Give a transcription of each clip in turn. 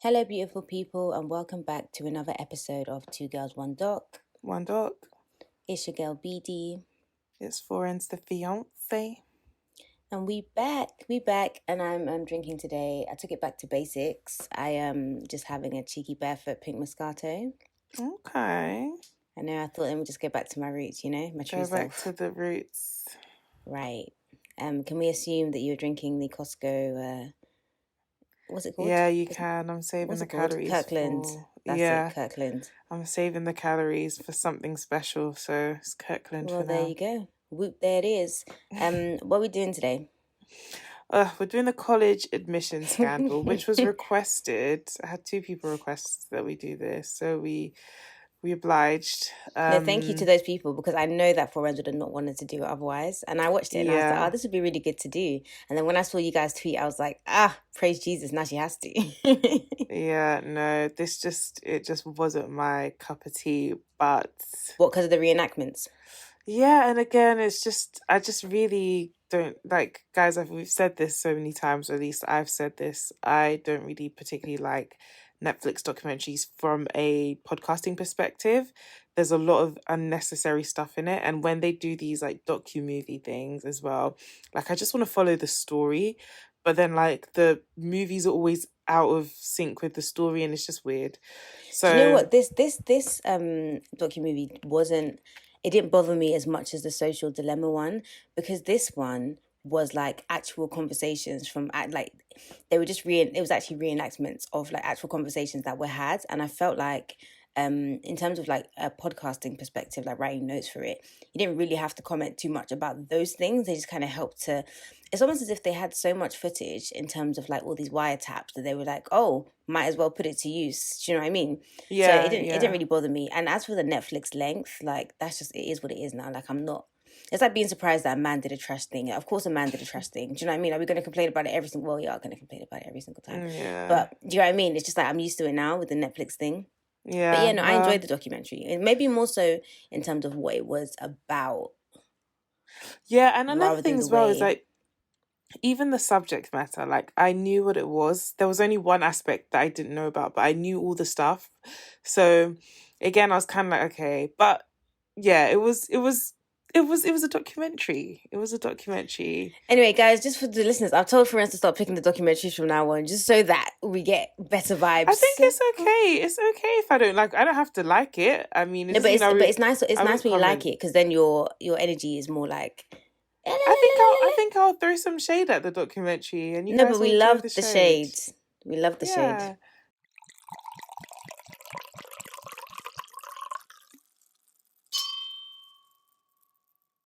Hello, beautiful people, and welcome back to another episode of Two Girls, One Doc. One doc. It's your girl BD, It's Florence the fiance. and we back, and I'm drinking today. I took it back to basics. I am just having a cheeky barefoot pink Moscato. Okay. I know. I thought let me just go back to my roots. My true Go back self. to the roots. Right. Can we assume that you're drinking the Costco? What's it called? Yeah, you can. I'm saving What's the it called? calories Kirkland. for. That's Yeah, it, Kirkland. I'm saving the calories for something special. So it's Kirkland Well, for there now. you go. Whoop, there it is. What are we doing today? We're doing the college admission scandal, which was requested. I had two people request that we do this, so we obliged. No, thank you to those people because I know that Forenz would have not wanted to do it otherwise. And I watched it and I was like, oh, Yeah. this would be really good to do. And then when I saw you guys tweet, I was like, praise Jesus, now she has to. Yeah, no, it just wasn't my cup of tea, but What, because of the reenactments? yeah, and again, I just really don't like, guys, we've said this so many times, or at least I've said this. I don't really particularly like Netflix documentaries from a podcasting perspective. There's a lot of unnecessary stuff in it, and when they do these like docu-movie things as well, like I just want to follow the story, but then like the movies are always out of sync with the story, and it's just weird. Do you know So what? This docu-movie wasn't, it didn't bother me as much as the social dilemma one, because this one was like actual conversations from like they were just it was actually reenactments of like actual conversations that were had, and I felt like in terms of like a podcasting perspective, like writing notes for it, you didn't really have to comment too much about those things. They just kind of helped to, it's almost as if they had so much footage in terms of like all these wiretaps that they were like, oh, might as well put it to use. Do you know what I mean? So yeah, it didn't yeah. really bother me. And as for the Netflix length, like that's just, it is what it is now. Like I'm not, it's like being surprised that a man did a trash thing. Of course a man did a trash thing. Do you know what I mean? Are we going to complain about it every single, well, we are going to complain about it every single time. Yeah. But do you know what I mean? It's just like I'm used to it now with the Netflix thing. Yeah. But yeah, no, I enjoyed the documentary. And maybe more so in terms of what it was about. Yeah, and another rather thing than as the well is way. like even the subject matter, like I knew what it was. There was only one aspect that I didn't know about, but I knew all the stuff. So again, I was kind of like, okay, but yeah, it was a documentary. It was a documentary. Anyway, guys, just for the listeners, I've told friends to start picking the documentaries from now on, just so that we get better vibes. I think it's okay. It's okay if I don't like. I don't have to like it. I mean, No, but it's nice. It's nice when you like it, because then your energy is more like. I think I'll throw some shade at the documentary, and you No, guys but will we enjoy love the the shade. shade. We love the Yeah. shade.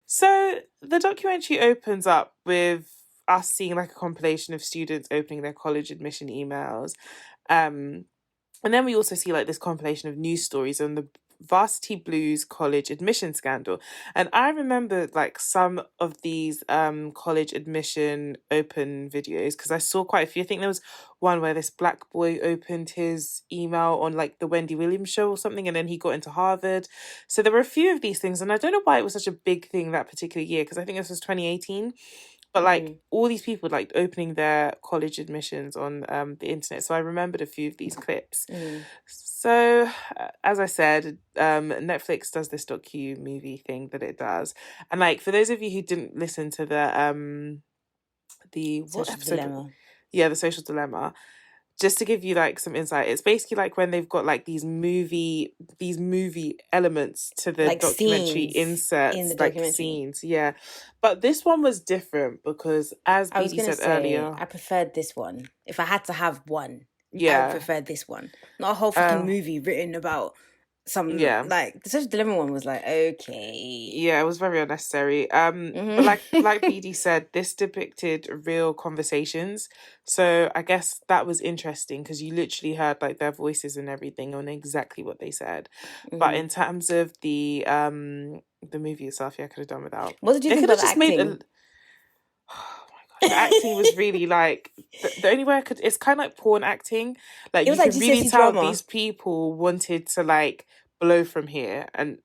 So the documentary opens up with us seeing like a compilation of students opening their college admission emails. And then we also see like this compilation of news stories on the Varsity Blues college admission scandal. And I remember like some of these college admission open videos because I saw quite a few. I think there was one where this black boy opened his email on like the Wendy Williams show or something, and then he got into Harvard. So there were a few of these things, and I don't know why it was such a big thing that particular year, because I think this was 2018. But like all these people like opening their college admissions on the internet. So I remembered a few of these clips. So as I said, Netflix does this docu-movie thing that it does. And like for those of you who didn't listen to the what Social episode? dilemma. Yeah, the social dilemma. Just to give you like some insight, it's basically like when they've got like these movie elements to the Like documentary scenes inserts, in the like documentary. scenes, yeah. But this one was different because, as I was BD gonna said say, earlier, I preferred this one. If I had to have one, I would yeah, prefer this one. Not a whole fucking movie written about some yeah, like the social dilemma one was like, okay. yeah, it was very unnecessary. But like BD said, this depicted real conversations, so I guess that was interesting because you literally heard like their voices and everything on exactly what they said. But in terms of the movie itself, yeah, I could have done without. What did you think about the acting? Oh my god, the acting was really like the only way I could. It's kind of like porn acting. Like It was you like can really GCSE tell drama. these people wanted to like blow from here, and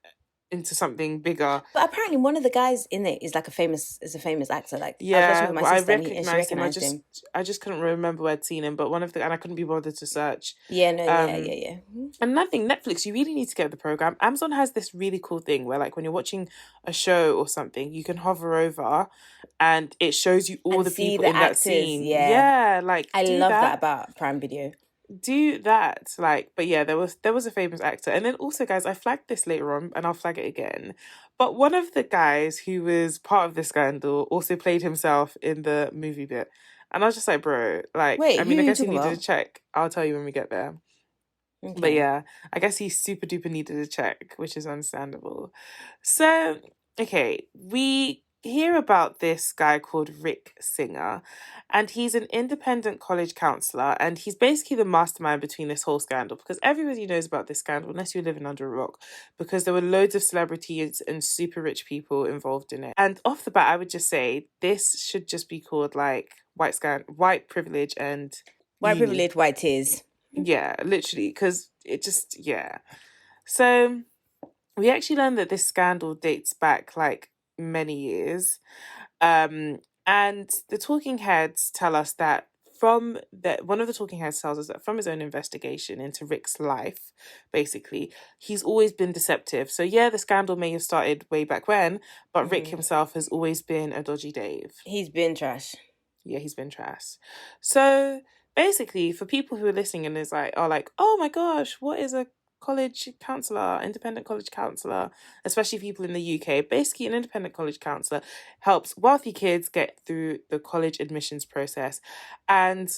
into something bigger. But apparently, one of the guys in it is like a famous actor. Like I was watching Yeah, with my well, I sister, and she recognized him. recognized him. I just couldn't remember where I'd seen him, but and I couldn't be bothered to search. Yeah, no, yeah, Um, yeah, yeah. and another thing, Netflix, you really need to get the program. Amazon has this really cool thing where, like, when you're watching a show or something, you can hover over, and it shows you all And the see people the in that actors. scene. Yeah, Yeah, like I do love that that. about Prime Video. Do that, like, but yeah, there was a famous actor. And then also, guys, I flagged this later on and I'll flag it again, but one of the guys who was part of the scandal also played himself in the movie bit, and I was just like, bro, like, I Wait, who mean, are I you guess he talking needed a about? check. I'll tell you when we get there. But Okay. yeah, I guess he super duper needed a check, which is understandable. So, okay, we hear about this guy called Rick Singer, and he's an independent college counselor, and he's basically the mastermind between this whole scandal, because everybody knows about this scandal, unless you're living under a rock, because there were loads of celebrities and super rich people involved in it. And off the bat, I would just say this should just be called like white privilege and White uni. privilege, white tears. Yeah, literally, because it just, yeah. So we actually learned that this scandal dates back like many years. And the talking heads tell us that one of the talking heads tells us that from his own investigation into Rick's life, basically, he's always been deceptive. So yeah, the scandal may have started way back when, but Rick himself has always been a dodgy Dave. He's been trash. Yeah, he's been trash. So basically, for people who are listening and are like, oh my gosh, what is a college counselor, independent college counselor, especially people in the UK? Basically, an independent college counselor helps wealthy kids get through the college admissions process. And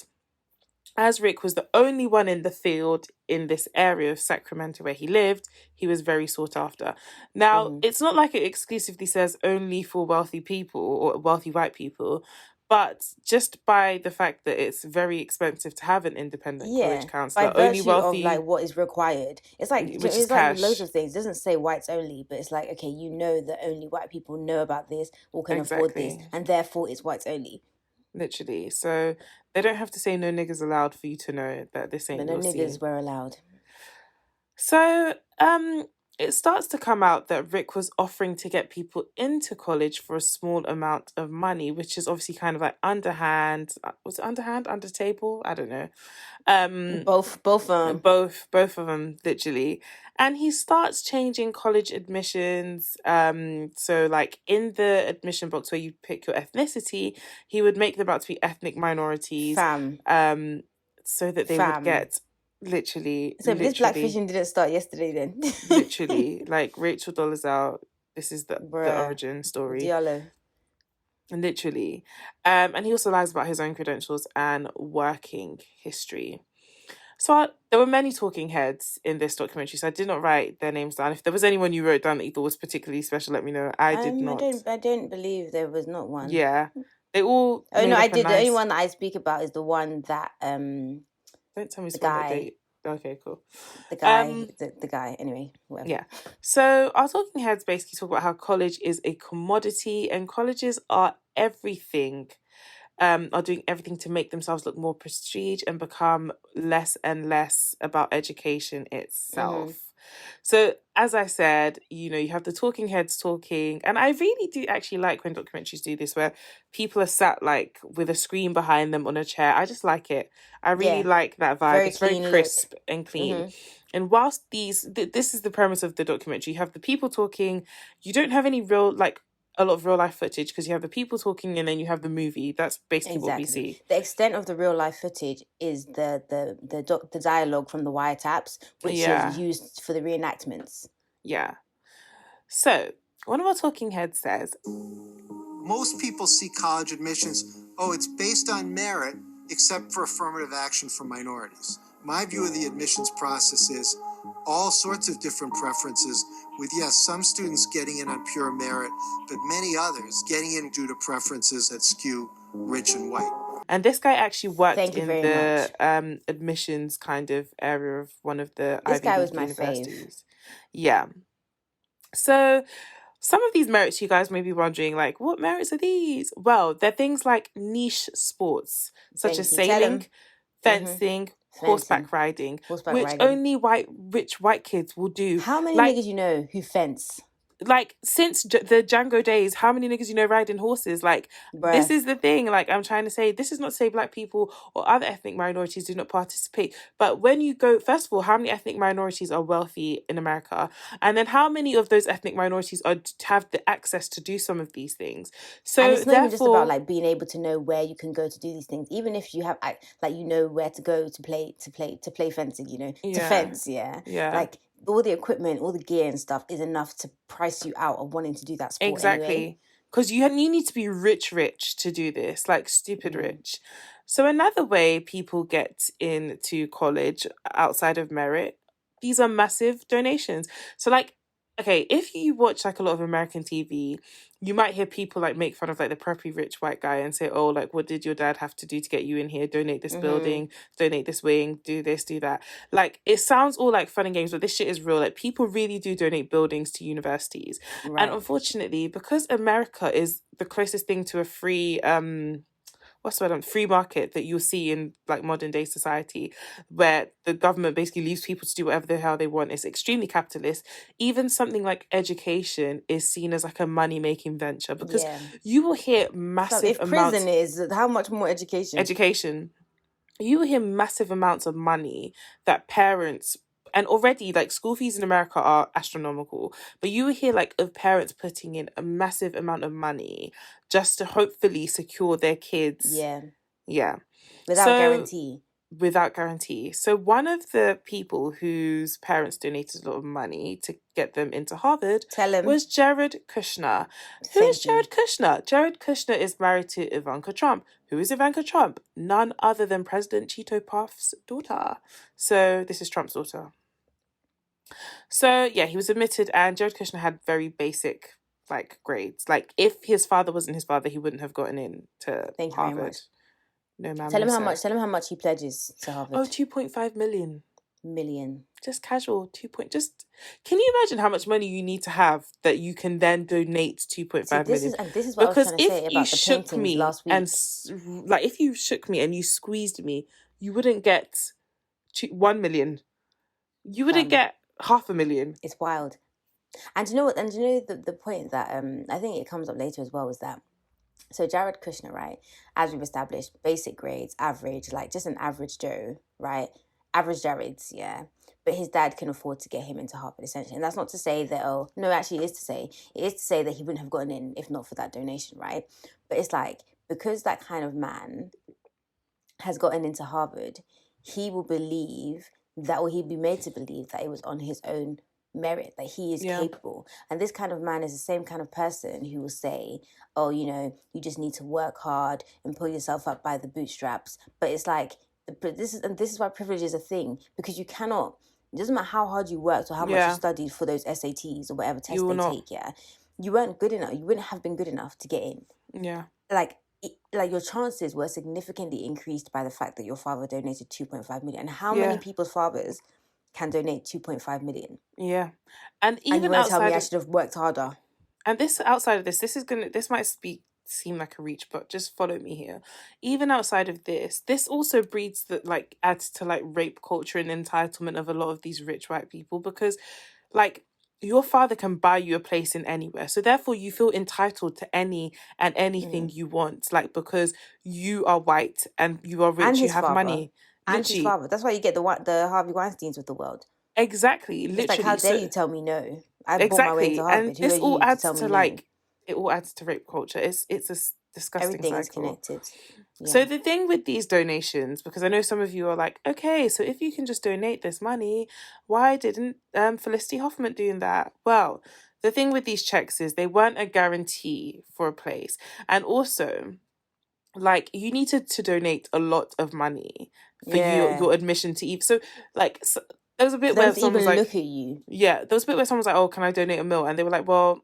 as Rick was the only one in the field in this area of Sacramento where he lived, he was very sought after. Now, it's not like it exclusively says only for wealthy people or wealthy white people, but just by the fact that it's very expensive to have an independent college Yeah, by counselor, only virtue of like wealthy, what is required. It's like which is it's like with loads cash. of things. It doesn't say whites only, but it's like, okay, you know that only white people know about this or can afford this, Exactly. and therefore it's whites only. Literally. So they don't have to say no niggas allowed for you to know that this But ain't no your niggas scene. were allowed. So, it starts to come out that Rick was offering to get people into college for a small amount of money, which is obviously kind of like underhand. Was it underhand, under table? I don't know. Both Both of them, literally. And he starts changing college admissions. So like in the admission box where you pick your ethnicity, he would make them out to be ethnic minorities. fam. So that they would Fam. get literally, So if this literally, blackfishing didn't start yesterday, then literally, like Rachel Dollar's out. This is the bruh, origin story. Diallo. Literally. And he also lies about his own credentials and working history. So there were many talking heads in this documentary, so I did not write their names down. If there was anyone you wrote down that you thought was particularly special, let me know. I did not. I don't believe there was not one. Yeah. They all Oh no, made I up a did. The only nice... one that I speak about is the one that Don't tell me it's the the one that guy, they... Okay, cool. the guy. Anyway, whatever. Yeah. So our talking heads basically talk about how college is a commodity and colleges are everything. Are doing everything to make themselves look more prestige and become less and less about education itself. So, as I said, you have the talking heads talking, and I really do actually like when documentaries do this, where people are sat like with a screen behind them on a chair. I just like it. I really like that vibe. It's very crisp and clean. And whilst this is the premise of the documentary, you have the people talking. You don't have any real a lot of real life footage because you have the people talking and then you have the movie. That's basically what we see. The extent of the real life footage is the dialogue from the wiretaps, which is used for the reenactments. Yeah. So one of our talking heads says, most people see college admissions, it's based on merit, except for affirmative action for minorities. My view of the admissions process is all sorts of different preferences, with, yes, some students getting in on pure merit, but many others getting in due to preferences that skew rich and white. And this guy actually worked in the admissions kind of area of one of the Ivy League universities. Yeah. So some of these merits, you guys may be wondering, like, what merits are these? Well, they're things like niche sports, such as sailing, fencing, horseback riding, which only rich white kids will do. How many niggas you know who fence? like since the Django days, how many niggas you know riding horses? Like, this Bruh. is the thing. Like, I'm trying to say, this is not to say black people or other ethnic minorities do not participate, but when you go, first of all, how many ethnic minorities are wealthy in America, and then how many of those ethnic minorities have the access to do some of these things? So And it's not even just about therefore, like being able to know where you can go to do these things. Even if you have like you know where to go to play fencing, you know, to yeah, fence, yeah. yeah. Like all the equipment, all the gear and stuff is enough to price you out of wanting to do that sport anyway. Exactly. Because you need to be rich to do this, like stupid rich. So another way people get into college outside of merit, these are massive donations. So like, okay, if you watch like a lot of American TV, you might hear people like make fun of like the preppy rich white guy and say, oh, like, what did your dad have to do to get you in here? Donate this building, donate this wing, do this, do that. Like, it sounds all like fun and games, but this shit is real. Like, people really do donate buildings to universities. Right. And unfortunately, because America is the closest thing to a free free market that you'll see in like modern day society, where the government basically leaves people to do whatever the hell they want. It's extremely capitalist. Even something like education is seen as like a money making venture, because you will hear massive if amounts. prison is, how much more education? You will hear massive amounts of money that parents, and already like school fees in America are astronomical, but you will hear like of parents putting in a massive amount of money just to hopefully secure their kids. Yeah. Without guarantee. So one of the people whose parents donated a lot of money to get them into Harvard was Jared Kushner. Who is Jared Kushner? Jared Kushner is married to Ivanka Trump. Who is Ivanka Trump? None other than President Cheeto Puff's daughter. So this is Trump's daughter. So yeah, he was admitted, and Jared Kushner had very basic like grades. Like, if his father wasn't his father, he wouldn't have gotten into Thank you Harvard. very much. No, ma'am. Tell him how much he pledges to Harvard. Oh, 2.5 million. Just casual. Can you imagine how much money you need to have that you can then donate 2.5 million? This is what I was trying to say about the shook paintings me last week. And like, if you shook me and you squeezed me, you wouldn't get 1 million. You wouldn't get 500,000. It's wild. And you know what? And you know the point that I think it comes up later as well is that, so Jared Kushner, right, as we've established, basic grades, average, like just an average Joe, right? Average Jared's, yeah. But his dad can afford to get him into Harvard, essentially. And that's not to say that, it is to say that he wouldn't have gotten in if not for that donation, right? But it's like, because that kind of man has gotten into Harvard, he will believe that, or he'd be made to believe that it was on his own merit, that he is capable. And this kind of man is the same kind of person who will say, oh, you just need to work hard and pull yourself up by the bootstraps. But it's like, this is why privilege is a thing, because you cannot, it doesn't matter how hard you worked or how much you studied for those SATs or whatever test they take, you weren't good enough. You wouldn't have been good enough to get in. Like your chances were significantly increased by the fact that your father donated 2.5 million. And how many people's fathers can donate 2.5 million? And even you want to tell me I should have worked harder? And this, outside of this might seem like a reach, but just follow me here. Even outside of this also breeds that, like, adds to like rape culture and entitlement of a lot of these rich white people, because like, your father can buy you a place in anywhere, so therefore you feel entitled to any and anything you want, like, because you are white and you are rich, and you have money. And his father. That's why you get the Harvey Weinsteins of the world. Exactly. It's literally. Like, how dare you tell me no? I bought my way into Harvard. And this all adds to like, it all adds to rape culture. It's a disgusting Everything cycle. Is connected. Yeah. So the thing with these donations, because I know some of you are like, okay, so if you can just donate this money, why didn't Felicity Huffman do that? Well, the thing with these checks is they weren't a guarantee for a place. And also, like, you needed to donate a lot of money for your admission to Eve. So, like, there was a bit where someone was like, look at you. Yeah, there was a bit where someone was like, oh, can I donate $1 million? And they were like, well,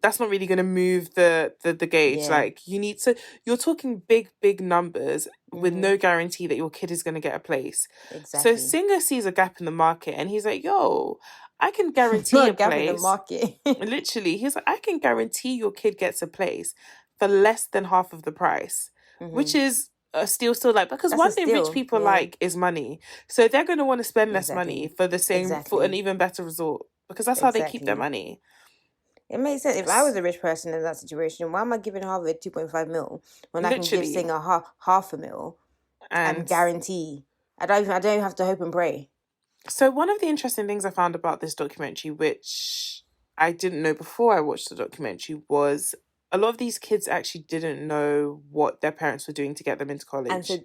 that's not really going to move the gauge. Yeah. Like, you're talking big numbers with no guarantee that your kid is going to get a place. Exactly. So Singer sees a gap in the market and he's like, yo, I can guarantee a gap place in the market. Literally, he's like, I can guarantee your kid gets a place for less than half of the price, which is still like, because that's one thing rich people like is money, so they're going to want to spend less money for the same for an even better result. because that's how they keep their Exactly. money. It makes sense. If I was a rich person in that situation, why am I giving Harvard 2.5 mil when I can give Literally. Singer half a mil and guarantee? I don't even have to hope and pray. So one of the interesting things I found about this documentary, which I didn't know before I watched the documentary, was a lot of these kids actually didn't know what their parents were doing to get them into college. And so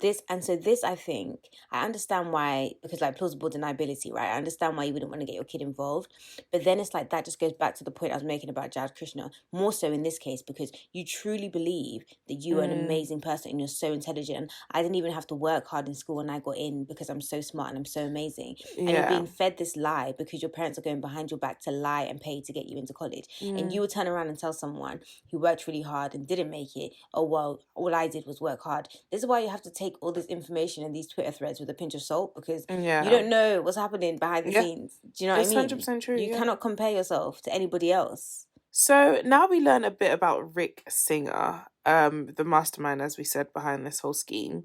this, I think, I understand why, because like plausible deniability, right? I understand why you wouldn't want to get your kid involved. But then it's like that just goes back to the point I was making about Jad Krishna, more so in this case, because you truly believe that you are an amazing person and you're so intelligent. I didn't even have to work hard in school when I got in because I'm so smart and I'm so amazing. And you're being fed this lie because your parents are going behind your back to lie and pay to get you into college. And you would turn around and tell someone who worked really hard and didn't make it, oh, well, all I did was work hard. This is why you have to take all this information in these Twitter threads with a pinch of salt, because you don't know what's happening behind the scenes. Do you know what I mean? It's 100% true. You cannot compare yourself to anybody else. So now we learn a bit about Rick Singer, the mastermind, as we said, behind this whole scheme.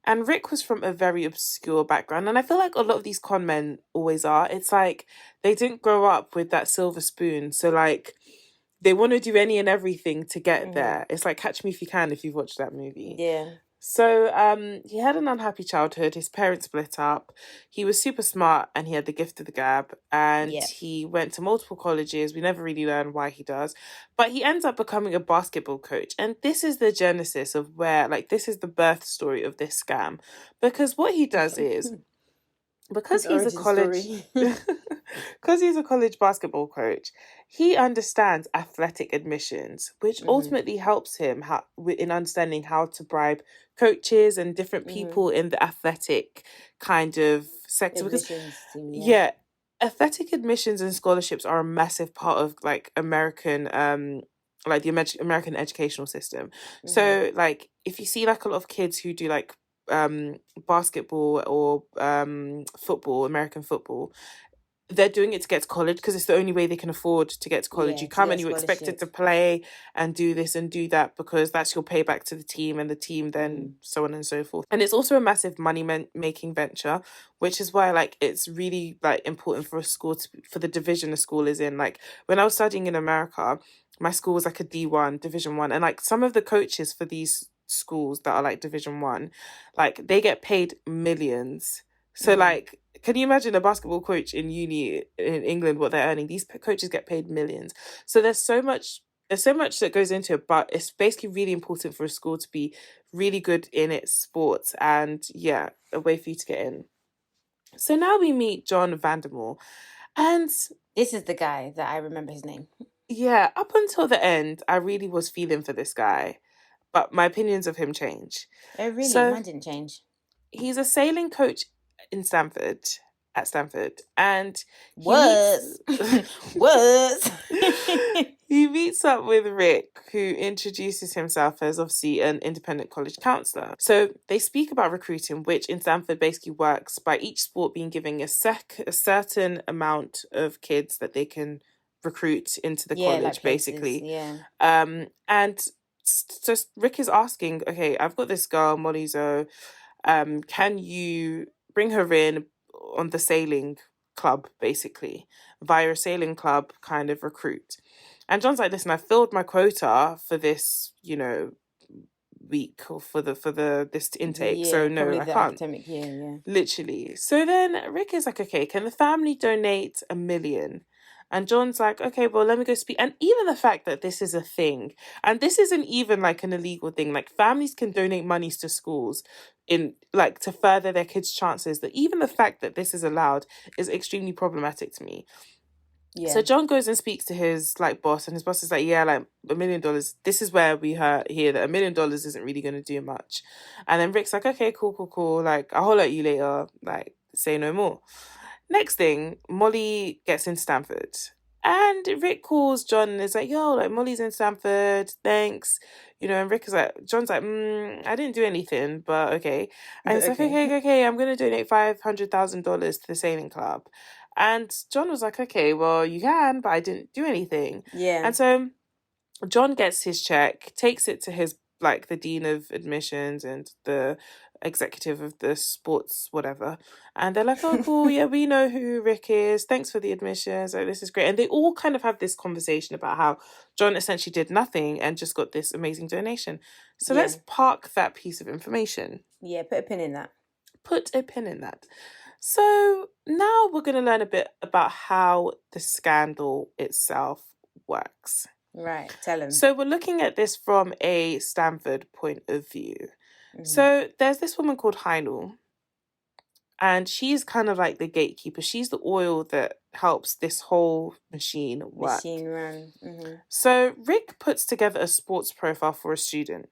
And Rick was from a very obscure background. And I feel like a lot of these con men always are. It's like they didn't grow up with that silver spoon. So like they want to do any and everything to get there. It's like Catch Me If You Can, if you've watched that movie. Yeah. So he had an unhappy childhood. His parents split up. He was super smart and he had the gift of the gab. And he went to multiple colleges. We never really learn why he does. But he ends up becoming a basketball coach. And this is the genesis of where, like, this is the birth story of this scam. Because what he does is, because he's a college because he's a college basketball coach, he understands athletic admissions, which ultimately helps him in understanding how to bribe coaches and different people in the athletic kind of sector. Because athletic admissions and scholarships are a massive part of like American like the American educational system. So like if you see like a lot of kids who do like basketball or football, American football, they're doing it to get to college because it's the only way they can afford to get to college. You come and you're expected to play and do this and do that because that's your payback to the team, and the team then so on and so forth. And it's also a massive money making venture, which is why like it's really like important for a school for the division a school is in. Like when I was studying in America, my school was like a D1, Division 1, and like some of the coaches for these schools that are like Division 1, like they get paid millions. So like, can you imagine a basketball coach in uni in England, what they're earning? These coaches get paid millions. So there's so much that goes into it, but it's basically really important for a school to be really good in its sports and a way for you to get in. So now we meet John Vandermoor, and this is the guy that I remember his name. Yeah, up until the end, I really was feeling for this guy, but my opinions of him change. Oh, really? So, mine didn't change. He's a sailing coach at Stanford, and he meets up with Rick, who introduces himself as obviously an independent college counselor. So they speak about recruiting, which in Stanford basically works by each sport being given a certain amount of kids that they can recruit into the college, like basically. And so Rick is asking, okay, I've got this girl, Molly Zoe, can you bring her in on the sailing club, basically, via a sailing club kind of recruit? And John's like, listen, I filled my quota for this, week or for this intake, so no, I can't. Academic year, Literally. So then Rick is like, okay, can the family donate $1 million? And John's like, okay, well, let me go speak. And even the fact that this is a thing, and this isn't even like an illegal thing, like families can donate monies to schools in like to further their kids' chances, that even the fact that this is allowed is extremely problematic to me. So John goes and speaks to his like boss, and his boss is like, yeah, like $1 million. This is where we hear that $1 million isn't really going to do much. And then Rick's like, okay, cool. Like, I'll holler at you later. Like, say no more. Next thing, Molly gets in Stanford, and Rick calls John and is like, yo, like Molly's in Stanford, thanks. And Rick is like, John's like, I didn't do anything, but okay. And he's like, okay, I'm going to donate $500,000 to the sailing club. And John was like, okay, well, you can, but I didn't do anything. Yeah. And so John gets his check, takes it to his, like, the dean of admissions and the executive of the sports whatever, and they're like, oh cool, yeah, we know who Rick is, thanks for the admissions, like this is great. And they all kind of have this conversation about how John essentially did nothing and just got this amazing donation. So Yeah. let's park that piece of information. Yeah, put a pin in that. Put a pin in that. So now we're going to learn a bit about how the scandal itself works. Right, tell him. So we're looking at this from a Stanford point of view. So there's this woman called Heinel, and she's kind of like the gatekeeper. She's the oil that helps this whole machine work. Machine run. So Rick puts together a sports profile for a student,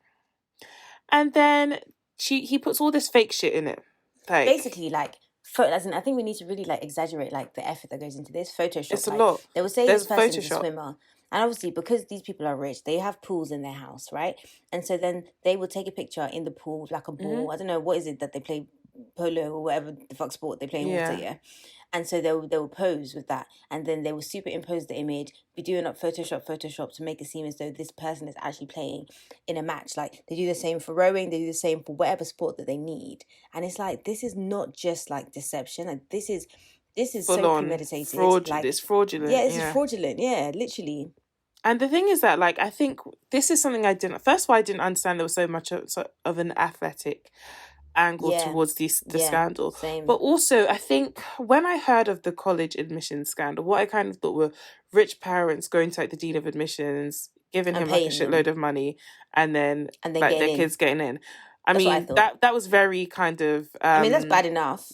and then he puts all this fake shit in it. Like, basically, like, as in, I think we need to really like exaggerate like the effort that goes into this. Photoshop. it's a like, lot. They will say There's this person's a Photoshop. swimmer. And obviously, because these people are rich, they have pools in their house, right? And so then they will take a picture in the pool, like a ball. I don't know, what is it that they play, polo or whatever the fuck sport they play in water, yeah? And so they will pose with that. And then they will superimpose the image, be doing up Photoshop to make it seem as though this person is actually playing in a match. Like, they do the same for rowing, they do the same for whatever sport that they need. And it's like, this is not just like deception. Like, this is Full so on premeditated. Like, it's fraudulent. yeah, it's fraudulent. Yeah, literally. And the thing is that, like, I think this is something I didn't understand there was so much of an athletic angle towards the scandal. Same. But also, I think when I heard of the college admissions scandal, what I kind of thought were rich parents going to like the dean of admissions, giving him like a shitload of money, and then like their kids getting in. That's what I thought. that was very kind of I mean, that's bad enough.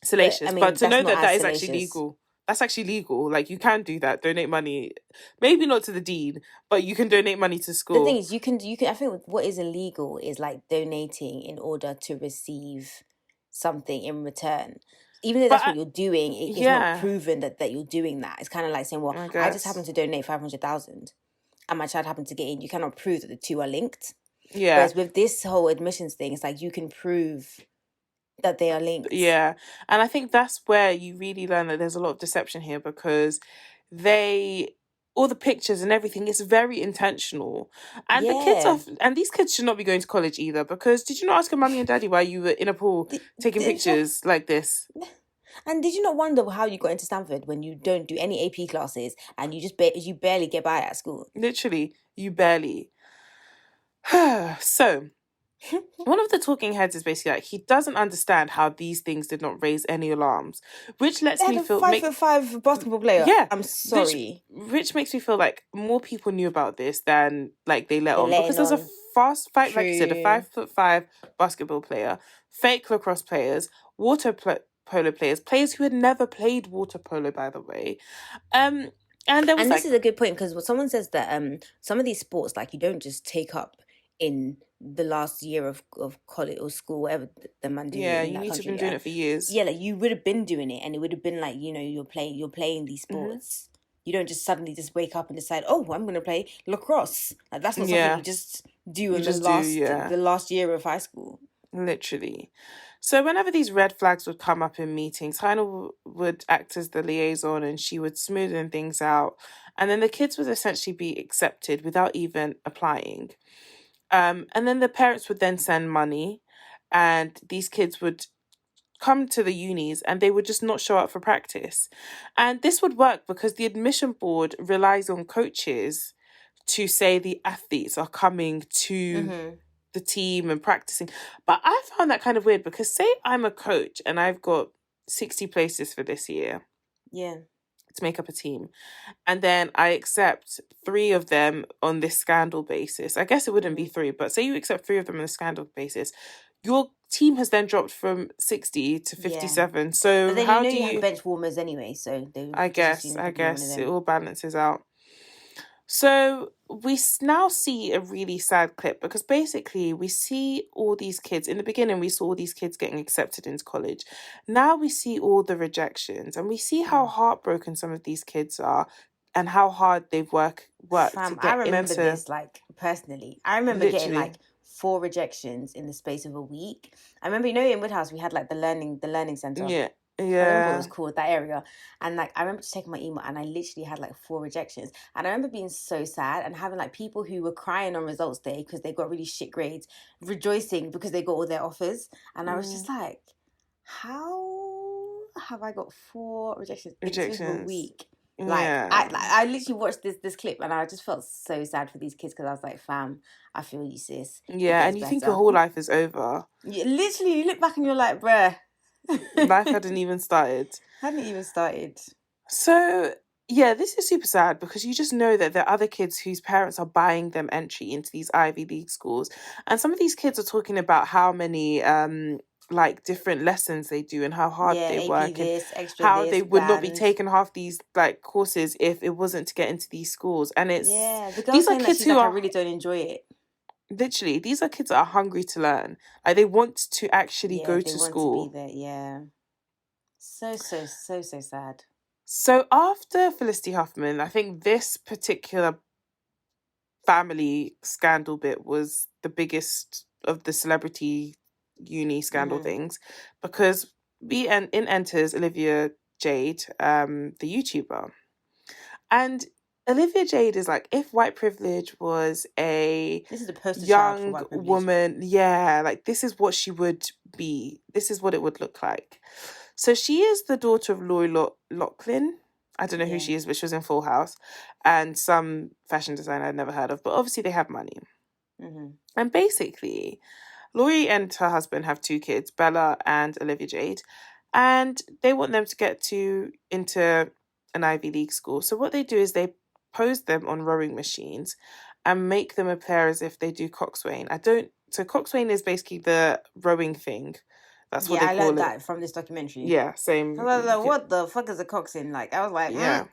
salacious, but to know that is actually salacious. legal. That's actually legal. Like, you can do that. Donate money, maybe not to the dean, but you can donate money to school. The thing is, you can. I think what is illegal is like donating in order to receive something in return. Even though that's what you're doing, it's not proven that you're doing that. It's kind of like saying, well, I just happen to donate 500,000 and my child happened to get in. You cannot prove that the two are linked. Yeah. Whereas with this whole admissions thing, it's like you can prove that they are linked. Yeah. And I think that's where you really learn that there's a lot of deception here, because all the pictures and everything is very intentional. And these kids should not be going to college either, because did you not ask your mummy and daddy why you were in a pool taking pictures like this? And did you not wonder how you got into Stanford when you don't do any AP classes and you just you barely get by at school? Literally, you barely. So, one of the talking heads is basically like, he doesn't understand how these things did not raise any alarms, which lets me feel 5'5" basketball player. Yeah, I'm sorry. Which makes me feel like more people knew about this than like they let on, because there's a fast fight, like you said, a 5'5" basketball player, fake lacrosse players, polo players who had never played water polo, by the way. And this is a good point, because someone says that some of these sports, like, you don't just take up in the last year of college or school, whatever the man doing. Yeah, you need to have been doing it for years. Yeah, like, you would have been doing it, and it would have been like, you know, you're playing these sports. You don't just suddenly just wake up and decide, oh, I'm going to play lacrosse. Like, that's not something you just do in the last year of high school. Literally. So whenever these red flags would come up in meetings, Hannah would act as the liaison, and she would smoothen things out. And then the kids would essentially be accepted without even applying. And then the parents would then send money, and these kids would come to the unis and they would just not show up for practice. And this would work because the admission board relies on coaches to say the athletes are coming to the team and practicing. But I found that kind of weird, because say I'm a coach and I've got 60 places for this year. Yeah. To make up a team, and then I accept 3 of them on this scandal basis. I guess it wouldn't be 3, but say you accept 3 of them on a scandal basis, your team has then dropped from 60 to 57. So but then how do you have bench warmers anyway? So I guess it all balances out. So we now see a really sad clip, because basically we see all these kids. In the beginning, we saw all these kids getting accepted into college. Now we see all the rejections, and we see how heartbroken some of these kids are and how hard they've worked to get I remember this, like, personally. I remember getting like 4 rejections in the space of a week. I remember, you know, in Woodhouse we had like the learning center. Yeah. I don't remember what it was Yeah. called, that area. And like I remember just checking my email and I literally had like 4 rejections. And I remember being so sad and having like people who were crying on results day because they got really shit grades, rejoicing because they got all their offers. And I was just like, how have I got 4 rejections in the space of a Rejections. week? Yeah. I literally watched this clip and I just felt so sad for these kids because I was like, fam, I feel you, sis. It Yeah, gets and you think your better. whole life is over. Literally, you look back and you're like, bruh. Life hadn't even started. Hadn't even started. So, yeah, this is super sad because you just know that there are other kids whose parents are buying them entry into these Ivy League schools. And some of these kids are talking about how many like different lessons they do and how hard Yeah, they AP work and this, extra how this, they would not be band. taking half these like courses if it wasn't to get into these schools. And Yeah, the these girl's are saying that kids she's who like, I are really don't enjoy it. literally, these are kids that are hungry to learn. Like they want to actually Yeah, go they to want to be school. there. Yeah. So sad. So after Felicity Huffman, I think this particular family scandal bit was the biggest of the celebrity uni scandal things because in enters Olivia Jade, the YouTuber. And Olivia Jade is like, if white privilege was a This is the poster child for young white privilege. woman, yeah, like this is what she would be. This is what it would look like. So she is the daughter of Lori Loughlin. I don't know who she is, but she was in Full House. And some fashion designer I'd never heard of. But obviously they have money. And basically, Lori and her husband have 2 kids, Bella and Olivia Jade. And they want them to get into an Ivy League school. So what they do is they pose them on rowing machines and make them appear as if they do coxswain. So coxswain is basically the rowing thing. That's what they I call learned it. that from this documentary. Yeah, same. I was like, what the fuck is a coxswain? Like, I was like, Yeah,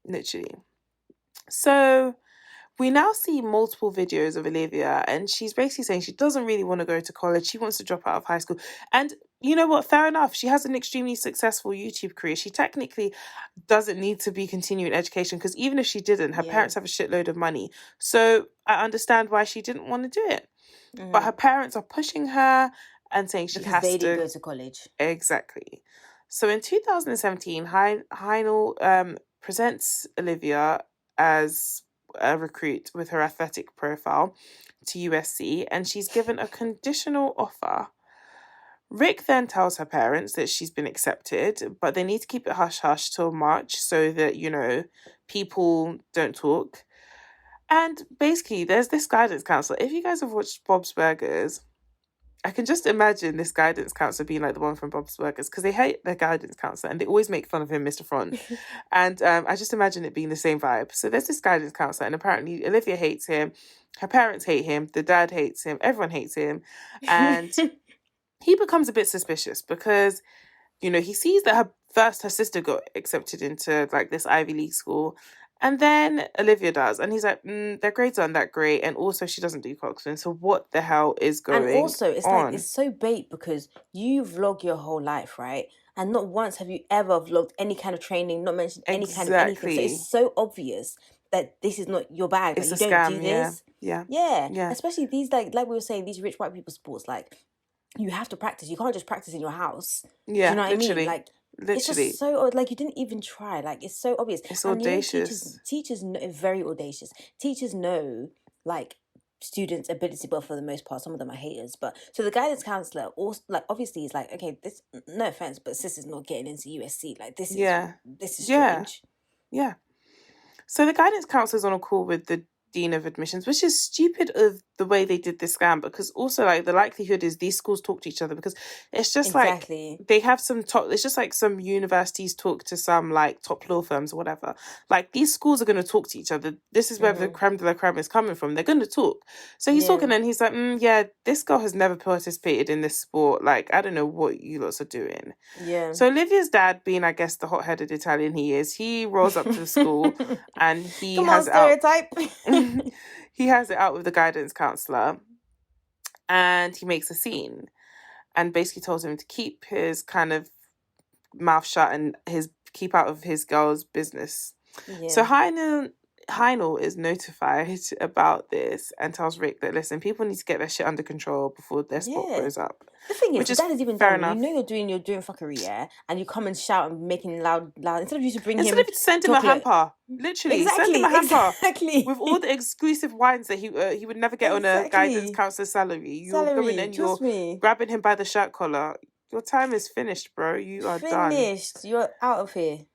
literally. So we now see multiple videos of Olivia, and she's basically saying she doesn't really want to go to college. She wants to drop out of high school. And you know what? Fair enough. She has an extremely successful YouTube career. She technically doesn't need to be continuing education because even if she didn't, her parents have a shitload of money. So I understand why she didn't want to do it. But her parents are pushing her and saying she because has they to didn't go to college. Exactly. So in 2017, Heinel presents Olivia as a recruit with her athletic profile to USC, and she's given a conditional offer. Rick then tells her parents that she's been accepted, but they need to keep it hush-hush till March so that, people don't talk. And basically, there's this guidance counselor. If you guys have watched Bob's Burgers, I can just imagine this guidance counselor being like the one from Bob's Burgers because they hate their guidance counselor and they always make fun of him, Mr. Front. And I just imagine it being the same vibe. So there's this guidance counselor and apparently Olivia hates him. Her parents hate him. The dad hates him. Everyone hates him. And he becomes a bit suspicious because, he sees that her sister got accepted into like this Ivy League school. And then Olivia does. And he's like, their grades aren't that great. And also she doesn't do coxswain. So what the hell is going on? And also, it's like, it's so bait because you vlog your whole life, right? And not once have you ever vlogged any kind of training, not mentioned any kind of anything. So it's so obvious that this is not your bag. It's like, a you don't scam, do this. Yeah. Especially these, like we were saying, these rich white people sports, like, you have to practice. You can't just practice in your house. Yeah, do you know what literally. I mean? Like, literally. It's just so like you didn't even try. Like, it's so obvious. It's and audacious. Teachers know, very audacious. Teachers know like students' ability, but for the most part, some of them are haters. But so the guidance counselor also, like, obviously is like, okay, this, no offense, but sis is not getting into USC. Like, this is strange. Yeah. So the guidance counselor's on a call with the dean of admissions, which is stupid of the way they did this scam, because also like the likelihood is these schools talk to each other, because it's just like they have some top, it's just like some universities talk to some like top law firms or whatever. Like these schools are going to talk to each other. This is where the creme de la creme is coming from. They're going to talk. So he's talking and he's like, yeah, this girl has never participated in this sport. Like, I don't know what you lots are doing. Yeah. So Olivia's dad, being I guess the hot-headed Italian he is, he rolls up to the school and he has stereotype. he has it out with the guidance counselor, and he makes a scene and basically tells him to keep his kind of mouth shut and keep out of his girl's business. Yeah. So Heinel Heinel is notified about this and tells Rick that, listen, people need to get their shit under control before their spot Yeah. blows up. The thing is, Which is that is even fair dumb. You enough. know you're doing fuckery, yeah, and you come and shout and making loud. Instead of you to bring Instead him of send him a chocolate. hamper, literally send Exactly, him a hamper exactly. with all the exclusive wines that he would never get on a guidance Exactly. counselor salary. You're going Salary, and trust you're me. grabbing him by the shirt collar. Your time is finished, bro. You are done. Finished. You're out of here.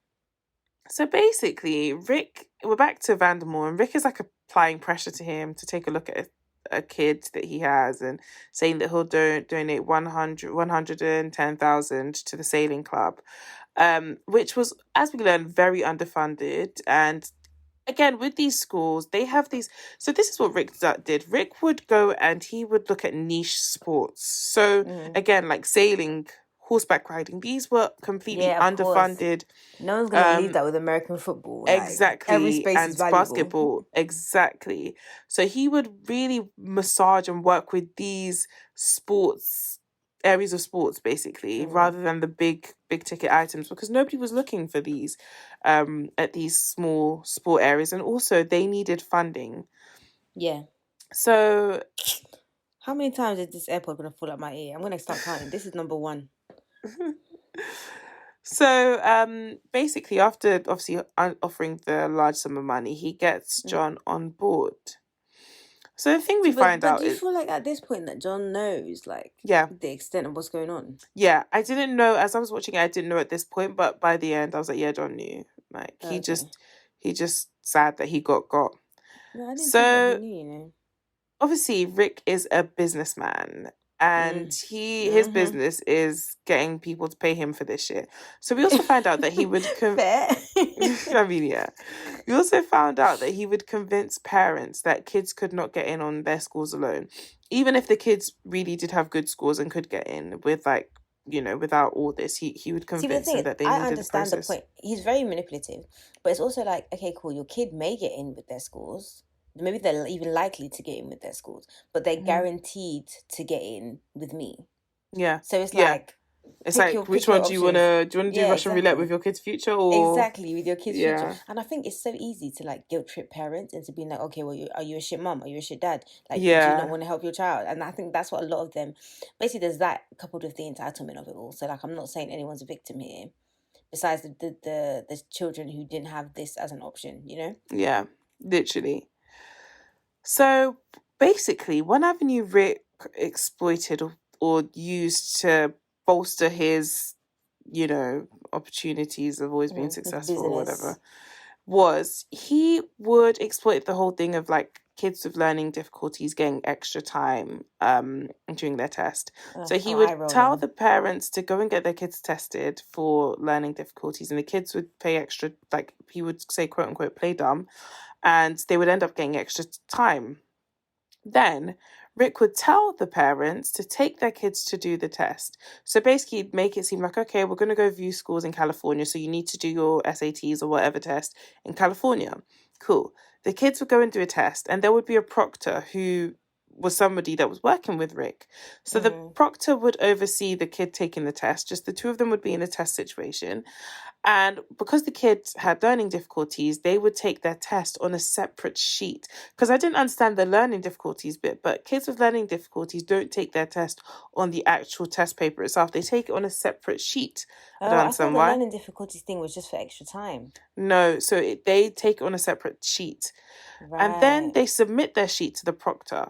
So basically, we're back to Vandermoor, and Rick is like applying pressure to him to take a look at a kid that he has and saying that he'll donate 110,000 to the sailing club, which was, as we learned, very underfunded. And again, with these schools, they have these. So this is what Rick did. Rick would go and he would look at niche sports. So again, like sailing, horseback riding, these were completely underfunded. No one's going to leave that with American football. Exactly. Every space and is valuable. Basketball. Exactly. So he would really massage and work with these areas of sports, basically, rather than the big ticket items, because nobody was looking for these at these small sport areas, and also they needed funding. Yeah. So how many times is this airport going to fall out my ear? I'm going to start counting. This is number 1. So basically, after obviously offering the large sum of money, he gets John on board. So the thing we find out is... But do you feel like at this point that John knows, like, the extent of what's going on? Yeah, I didn't know, as I was watching it, I didn't know at this point, but by the end, I was like, yeah, John knew. Like, he just sad that he got. No, I didn't think that he knew, you know. Obviously, Rick is a businessman, and his business is getting people to pay him for this shit. So we also found out that he would Fair. I mean, yeah. We also found out that he would convince parents that kids could not get in on their schools alone, even if the kids really did have good scores and could get in with, like, you know, without all this. He would convince them that they needed I understand the process. The point. He's very manipulative, but it's also like, okay, cool, your kid may get in with their schools. Maybe they're even likely to get in with their schools, but they're guaranteed to get in with me. Yeah. So it's like, it's like, which one do you want to do? Russian roulette with your kid's future, or exactly with your kid's future? And I think it's so easy to like guilt trip parents into being like, okay, well, are you a shit mom? Are you a shit dad? Like, do you not want to help your child? And I think that's what a lot of them. Basically, there's that coupled with the entitlement of it all. So like, I'm not saying anyone's a victim here. Besides the children who didn't have this as an option, you know? Yeah, literally. So basically, one avenue Rick exploited or used to bolster his, you know, opportunities of always being successful or whatever, was he would exploit the whole thing of like kids with learning difficulties getting extra time during their test. So he would tell the parents to go and get their kids tested for learning difficulties, and the kids would pay extra, like he would say, quote unquote, play dumb, and they would end up getting extra time. Then Rick would tell the parents to take their kids to do the test. So basically, he'd make it seem like, okay, we're going to go view schools in California, so you need to do your SATs or whatever test in California. Cool. The kids would go and do a test, and there would be a proctor who was somebody that was working with Rick. So the proctor would oversee the kid taking the test. Just the two of them would be in a test situation. And because the kids had learning difficulties, they would take their test on a separate sheet. Because I didn't understand the learning difficulties bit, but kids with learning difficulties don't take their test on the actual test paper itself. They take it on a separate sheet. I don't understand why. The learning difficulties thing was just for extra time. No, so they take it on a separate sheet. Right. And then they submit their sheet to the proctor.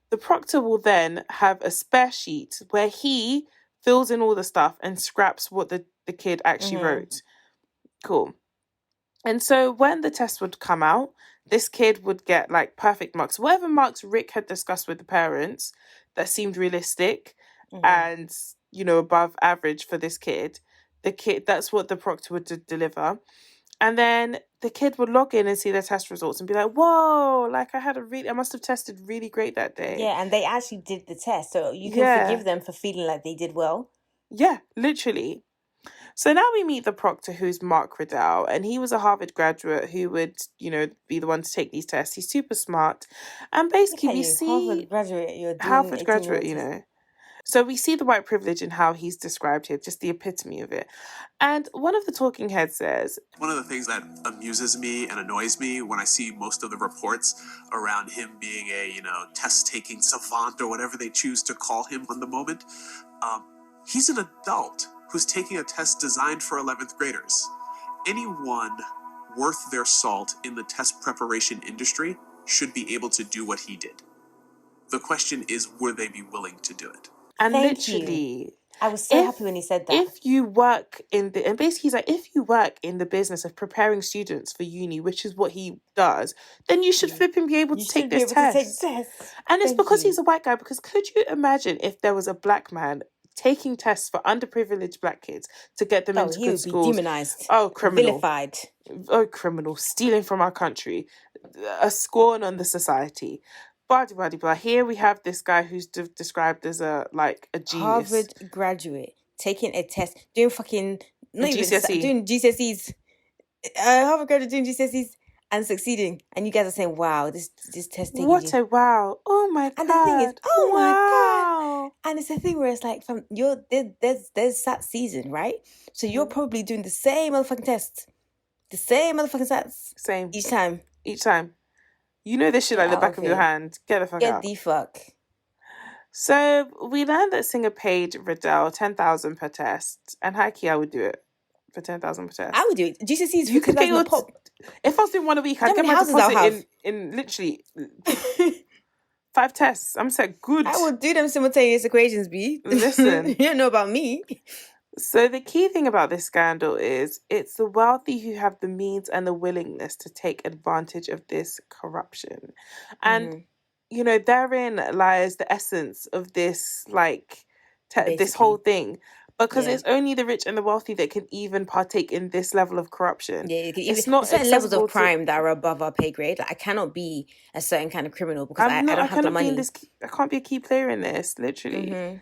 The proctor will then have a spare sheet where he fills in all the stuff and scraps what the kid actually wrote. Cool. And so when the test would come out, this kid would get like perfect marks. Whatever marks Rick had discussed with the parents that seemed realistic and, you know, above average for this kid, that's what the proctor would deliver. And then the kid would log in and see their test results and be like, whoa, like I must have tested really great that day. Yeah, and they actually did the test. So you can forgive them for feeling like they did well. Yeah, literally. So now we meet the proctor, who's Mark Riddell, and he was a Harvard graduate who would, you know, be the one to take these tests. He's super smart. And basically we see... Harvard graduate, Harvard graduate, you know. So we see the white privilege in how he's described here, just the epitome of it. And one of the talking heads says, one of the things that amuses me and annoys me when I see most of the reports around him being a, test-taking savant or whatever they choose to call him on the moment, he's an adult who's taking a test designed for 11th graders. Anyone worth their salt in the test preparation industry should be able to do what he did. The question is, would they be willing to do it? and Thank you. literally, I was so happy when he said that. if you work and basically he's like, if you work in the business of preparing students for uni, which is what he does, then you should flip and be able to take this test. And it's because he's a white guy, because could you imagine if there was a black man taking tests for underprivileged black kids to get them into good schools? He would be demonized. Oh, criminal. Vilified. Oh, criminal. Stealing from our country. A scorn on the society. Blah, blah, blah, blah. Here we have this guy who's described as a genius. Harvard graduate taking a test, doing fucking not even GCSE. doing GCSEs. Harvard graduate doing GCSEs and succeeding, and you guys are saying, "Wow, this test taking." What a wow! Oh my god! And the thing is, oh my wow. god! And it's a thing where it's like, from there's SAT season, right? So you're probably doing the same motherfucking tests, the same motherfucking SATs, Same each time. You know this shit like the back of your hand. Get the fuck out. Get the fuck. So we learned that singer paid Riddell 10,000 per test, and hikey, I would do it for 10,000 per test. I would do it. GCSEs, You could get your pop. If I was doing one a week, I'd How get many my houses I'll deposit have? in literally 5 tests. I'm set good. I will do them simultaneous equations, B. Listen. You don't know about me. So the key thing about this scandal is it's the wealthy who have the means and the willingness to take advantage of this corruption. And, therein lies the essence of this, this whole thing. Because it's only the rich and the wealthy that can even partake in this level of corruption. Yeah, it's not certain levels of accessible crime that are above our pay grade. Like, I cannot be a certain kind of criminal because I don't have the money. I can't be a key player in this, literally.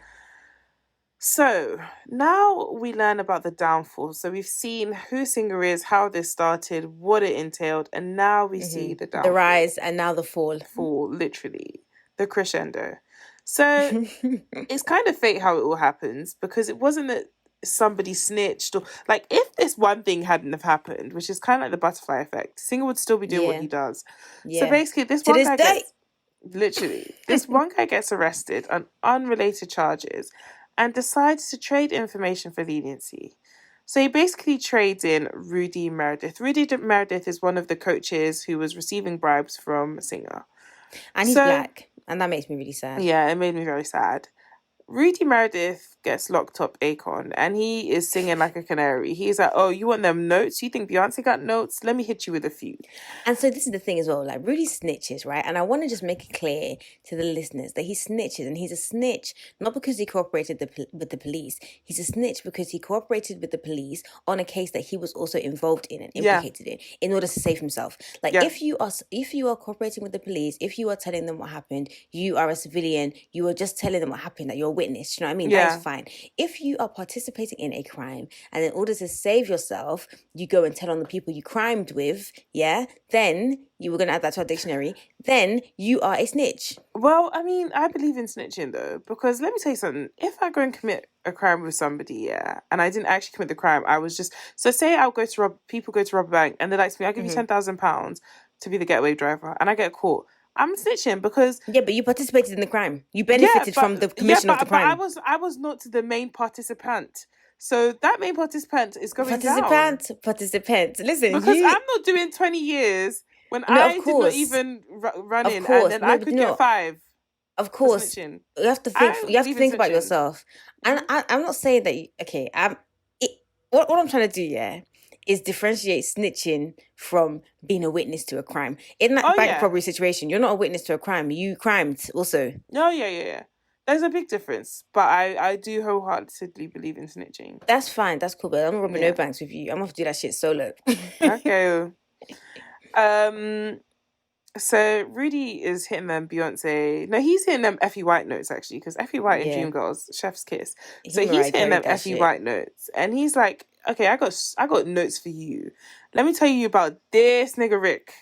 So now we learn about the downfall. So we've seen who Singer is, how this started, what it entailed, and now we see the downfall. The rise and now the fall. Fall, literally. The crescendo. So it's kind of fate how it all happens, because it wasn't that somebody snitched, or if this one thing hadn't have happened, which is kind of like the butterfly effect, Singer would still be doing what he does. Yeah. So basically this one guy gets arrested on unrelated charges and decides to trade information for leniency. So he basically trades in Rudy Meredith. Rudy Meredith is one of the coaches who was receiving bribes from Singer. And he's black. And that makes me really sad. Yeah, it made me very sad. Rudy Meredith gets locked up Akon, and he is singing like a canary. He's like, oh, you want them notes? You think Beyonce got notes? Let me hit you with a few. And so this is the thing as well, like, Rudy snitches, right? And I want to just make it clear to the listeners that he snitches, and he's a snitch not because he cooperated with the police. He's a snitch because he cooperated with the police on a case that he was also involved in and implicated in order to save himself. If you are cooperating with the police, if you are telling them what happened, you are a civilian, you are just telling them what happened, that you're witness, you know what I mean? That is fine. If you are participating in a crime and in order to save yourself, you go and tell on the people you crimed with, then you were going to add that to our dictionary, then you are a snitch. Well, I mean, I believe in snitching though, because let me tell you something. If I go and commit a crime with somebody, and I didn't actually commit the crime, I was just, so say people go to rob a bank and they're like to me, I'll give you £10,000 to be the getaway driver, and I get caught. I'm snitching because... Yeah, but you participated in the crime. You benefited from the commission of the crime. But I was not the main participant. So that main participant is going down. Participant. Listen, because I'm not doing 20 years when I did not even run in, and then I could get 5. Of course. You have to think. You have to think about yourself. And I'm not saying that... What I'm trying to do, is differentiate snitching from being a witness to a crime. In that bank robbery situation, you're not a witness to a crime. You crimed also. Oh, yeah. There's a big difference. But I do wholeheartedly believe in snitching. That's fine. That's cool. But I'm not robbing no banks with you. I'm going to do that shit solo. Okay. So Rudy is hitting them Beyonce. No, he's hitting them Effie White notes, actually, because Effie White and Dreamgirls, chef's kiss. So he's hitting them Effie White notes. And he's like, okay, I got notes for you. Let me tell you about this nigga Rick.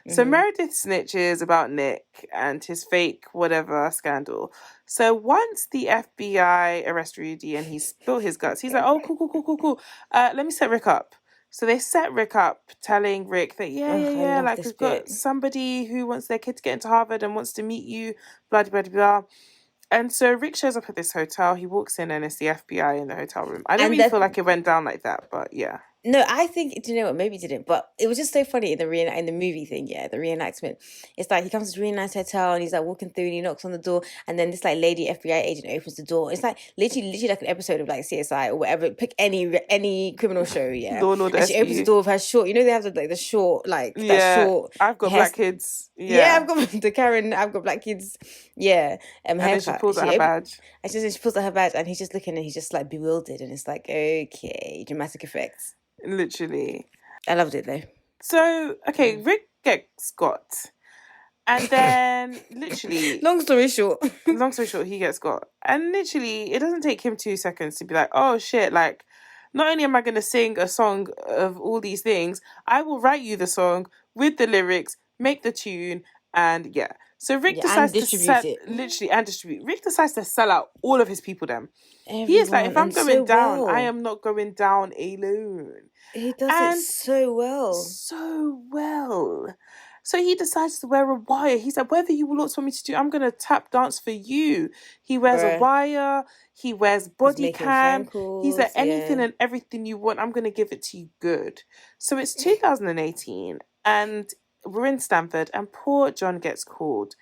So Mm-hmm. Meredith snitches about Nick and his fake whatever scandal. So once the FBI arrest Rudy and he spilled his guts, he's like, oh, cool. Let me set Rick up. So they set Rick up, telling Rick that, I love like this we've got bit. somebody who wants their kid to get into Harvard and wants to meet you, blah, blah, blah, blah. And so Rick shows up at this hotel. He walks in and it's the FBI in the hotel room. I don't And really the feel like it went down like that, but yeah. No, I think, do you know what? Maybe it didn't, but it was just so funny in in the movie thing, yeah, the reenactment. It's like he comes to this really nice hotel and he's like walking through and he knocks on the door and then this like lady FBI agent opens the door. It's like literally like an episode of like CSI or whatever. Pick any criminal show, yeah. Law and Order And she opens the SVU. door with her short, you know they have the short that Yeah, short I've got hair. black kids. Yeah, Yeah. I've got the Karen. I've got black kids. Yeah, And then she haircut. pulls out her badge. And she pulls out her badge, and he's just looking, and he's just like bewildered, and it's like, okay, dramatic effects. Literally. I loved it though. So, okay, Rick gets got. And then, literally, Long story short, he gets got. And literally, it doesn't take him 2 seconds to be like, oh shit, like, not only am I going to sing a song of all these things, I will write you the song with the lyrics, make the tune, and yeah. So Rick decides to sell, literally, and distribute. Rick decides to sell out all of his people then. He is like, if I'm going down, I am not going down alone. He does it so well. So well. So he decides to wear a wire. He said, whatever you want me to do, I'm going to tap dance for you. He wears a wire. He wears body cam. He's like, anything and everything you want, I'm going to give it to you good. So it's 2018 and we're in Stanford and poor John gets called.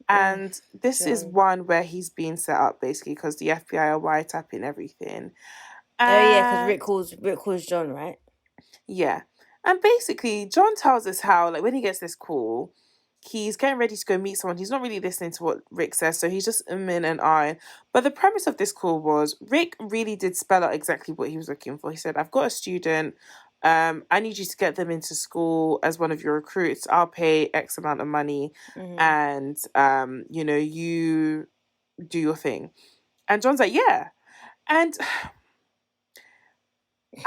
And this is one where he's being set up basically because the FBI are wiretapping everything. Because Rick calls John, right? Yeah. And basically, John tells us how, like, when he gets this call, he's getting ready to go meet someone. He's not really listening to what Rick says, so he's just in and eyeing. But the premise of this call was Rick really did spell out exactly what he was looking for. He said, I've got a student. I need you to get them into school as one of your recruits. I'll pay X amount of money. And, you do your thing. And John's like, yeah. And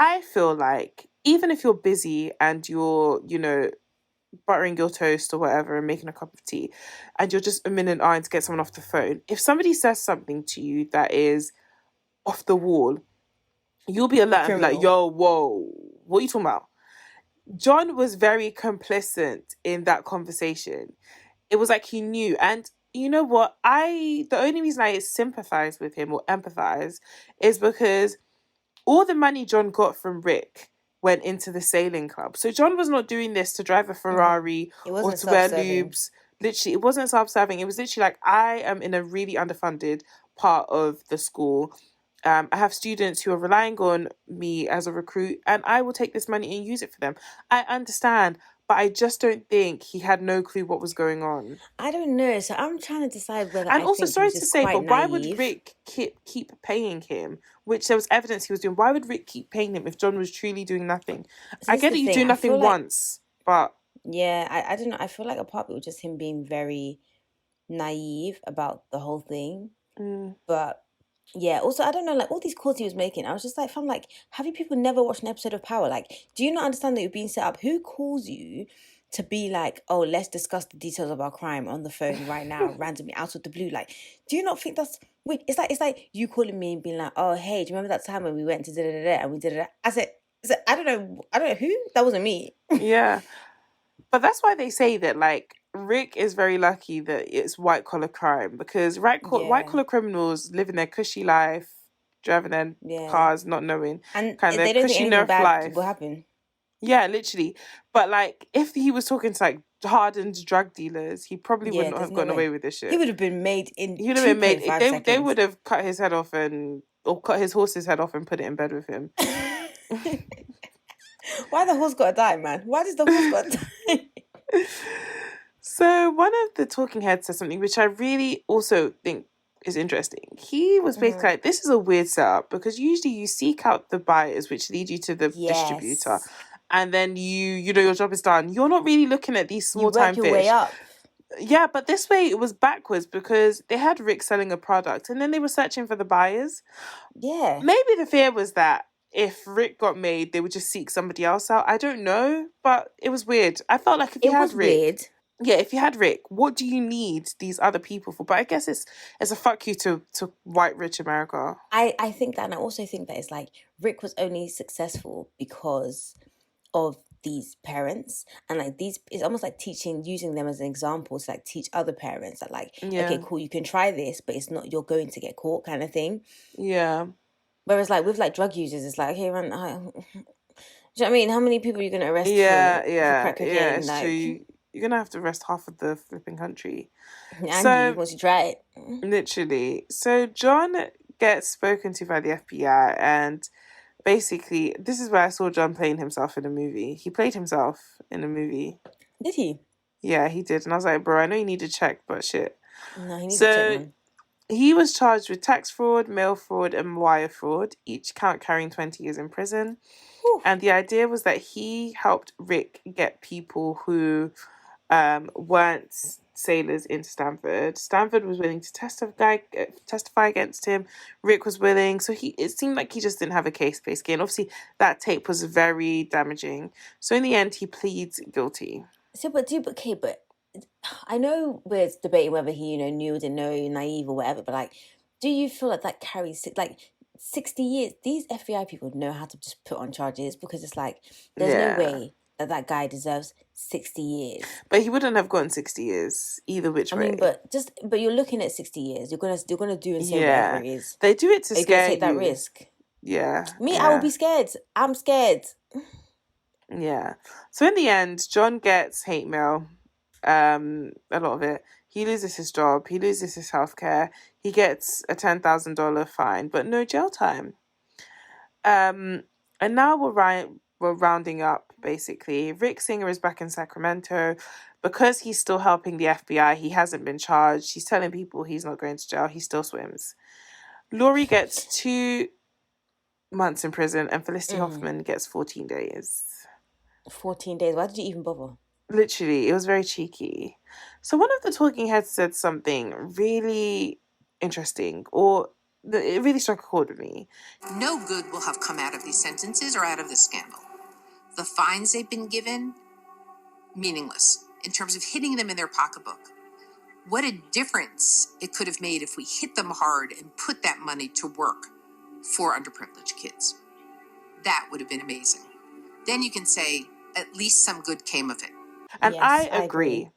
I feel like even if you're busy and you're, buttering your toast or whatever and making a cup of tea and you're just a minute eyeing to get someone off the phone, if somebody says something to you that is off the wall, you'll be alert and be like, yo, whoa, what are you talking about? John was very complicit in that conversation. It was like he knew. And you know what? The only reason I sympathize with him or empathize is because all the money John got from Rick went into the sailing club. So John was not doing this to drive a Ferrari or to wear lubes. Literally, it wasn't self-serving. It was literally like, I am in a really underfunded part of the school. I have students who are relying on me as a recruit and I will take this money and use it for them. I understand, but I just don't think he had no clue what was going on. I don't know. So I'm trying to decide whether. And also, sorry to say, but why would Rick keep paying him? Which there was evidence he was doing. Why would Rick keep paying him if John was truly doing nothing? I get that you do nothing once, but yeah, I don't know. I feel like a part of it was just him being very naive about the whole thing. But yeah, also I don't know, like all these calls he was making, I was just like, fam, like, have you people never watched an episode of Power? Like, do you not understand that you're being set up? Who calls you to be like, oh, let's discuss the details of our crime on the phone right now, randomly out of the blue? Like, do you not think that's weird? It's like you calling me and being like, oh, hey, do you remember that time when we went to da-da-da-da and we did it? I said, I don't know who. That wasn't me. Yeah, but that's why they say that, like, Rick is very lucky that it's white collar crime because white collar criminals living their cushy life, driving their cars, not knowing, and kind of they their don't cushy think nerf life. What happened? Yeah, literally. But like, if he was talking to like hardened drug dealers, he probably wouldn't have gotten away with this shit. He would have been made in. He would have been made. They would have cut his head off or cut his horse's head off and put it in bed with him. Why the horse gotta die, man? Why does the horse gotta die? So one of the talking heads said something which I really also think is interesting. He was basically like, this is a weird setup because usually you seek out the buyers which lead you to the distributor and then your job is done. You're not really looking at these small time fish. You work your way up. Yeah, but this way it was backwards because they had Rick selling a product and then they were searching for the buyers. Yeah. Maybe the fear was that if Rick got made, they would just seek somebody else out. I don't know, but it was weird. I felt like if you It had was Rick, weird. yeah, if you had Rick, what do you need these other people for? But I guess it's a fuck you to white rich America. I think that, and I also think that it's like Rick was only successful because of these parents, and like these, it's almost like using them as an example to like teach other parents that like, Yeah. okay, cool, you can try this, but it's not, you're going to get caught kind of thing. Yeah. Whereas like with like drug users, it's like, okay, man, do you know what I mean? How many people are you going to arrest Yeah, for crack cocaine? yeah, it's like, true. You're gonna have to arrest half of the flipping country. and So you, once you try it. literally, so John gets spoken to by the FBI, and basically, this is where I saw John playing himself in a movie. He played himself in a movie. Did he? Yeah, he did, and I was like, bro, I know you need to check, but shit. No, he needs to check, man. He was charged with tax fraud, mail fraud, and wire fraud, each count carrying 20 years in prison. Whew. And the idea was that he helped Rick get people who weren't sailors into Stanford. Stanford was willing to testify against him. Rick was willing. So it seemed like he just didn't have a case basically. And obviously that tape was very damaging. So in the end, he pleads guilty. So, but I know we're debating whether he, knew or didn't know, naive or whatever, but like, do you feel like that carries, like, 60 years? These FBI people know how to just put on charges, because it's like, there's no way that guy deserves 60 years. But he wouldn't have gotten 60 years either which way. I mean, but you're looking at 60 years. You're gonna do and say whatever it is. They do it to scare you. Take that risk. Yeah. Me, I will be scared. I'm scared. Yeah. So in the end, John gets hate mail. A lot of it. He loses his job. He loses his healthcare. He gets a $10,000 fine, but no jail time. And now we're rounding up, basically. Rick Singer is back in Sacramento. Because he's still helping the FBI, he hasn't been charged. He's telling people he's not going to jail. He still swims. Laurie gets 2 months in prison, and Felicity Hoffman gets 14 days. 14 days? Why did you even bother? Literally, it was very cheeky. So one of the talking heads said something really interesting, or it really struck a chord with me. No good will have come out of these sentences or out of this scandal. The fines they've been given, meaningless in terms of hitting them in their pocketbook. What a difference it could have made if we hit them hard and put that money to work for underprivileged kids. That would have been amazing. Then you can say, at least some good came of it. And Yes, I agree.